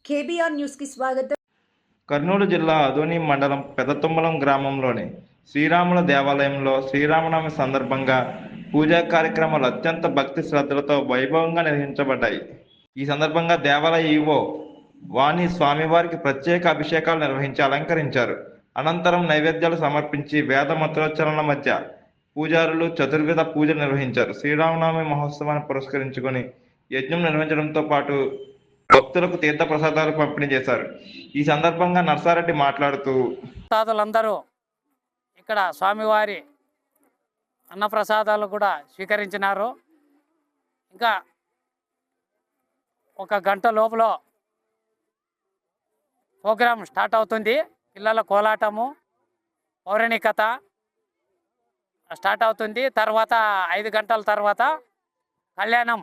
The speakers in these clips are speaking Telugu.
కేబీఆర్ న్యూస్ కి స్వాగతం. కర్నూలు జిల్లా ఆదోని మండలం పెదతుమ్మలం గ్రామంలోని శ్రీరాముల దేవాలయంలో శ్రీరామనవమి సందర్భంగా పూజా కార్యక్రమాలు అత్యంత భక్తి శ్రద్ధలతో వైభవంగా నిర్వహించబడ్డాయి. ఈ సందర్భంగా దేవాలయ ఈవో వాణి స్వామివారికి ప్రత్యేక అభిషేకాలు నిర్వహించి అలంకరించారు. అనంతరం నైవేద్యాలు సమర్పించి వేద మంత్రోచ్చరణల మధ్య పూజారులు చతుర్విధ పూజలు నిర్వహించారు. శ్రీరామనవమి మహోత్సవాన్ని పురస్కరించుకొని యజ్ఞం నిర్వహించడంతో పాటు భక్తులకు తీర్థ ప్రసాదాలు పంపిణీ చేశారు. ఈ సందర్భంగా నర్సారెడ్డి మాట్లాడుతూ, భక్తాదులందరూ ఇక్కడ స్వామివారి అన్నప్రసాదాలు కూడా స్వీకరించినారు. ఇంకా ఒక గంట లోపల ప్రోగ్రాం స్టార్ట్ అవుతుంది. పిల్లల కోలాటము, పౌరాణికత స్టార్ట్ అవుతుంది. తర్వాత 5 గంటల తర్వాత కళ్యాణం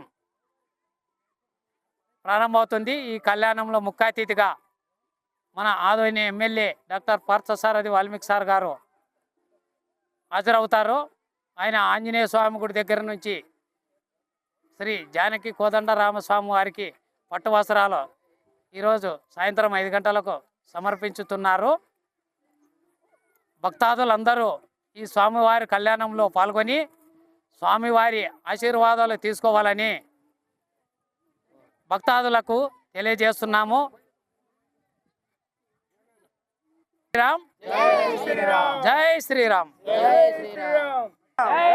ప్రారంభమవుతుంది. ఈ కళ్యాణంలో ముఖ్య అతిథిగా మన Adoni MLA doctor Parthasarathy Valmiki sir గారు హాజరవుతారు. ఆయన ఆంజనేయ స్వామి గుడి దగ్గర నుంచి శ్రీ జానకి కోదండరామస్వామి వారికి పట్టు వస్త్రాలు ఈరోజు సాయంత్రం 5 గంటలకు సమర్పించుతున్నారు. భక్తాదులందరూ ఈ స్వామివారి కళ్యాణంలో పాల్గొని స్వామివారి ఆశీర్వాదాలు తీసుకోవాలని భక్తాదులకు తెలియజేస్తున్నాము. శ్రీరామ్, జై శ్రీరామ్, జై శ్రీరామ్.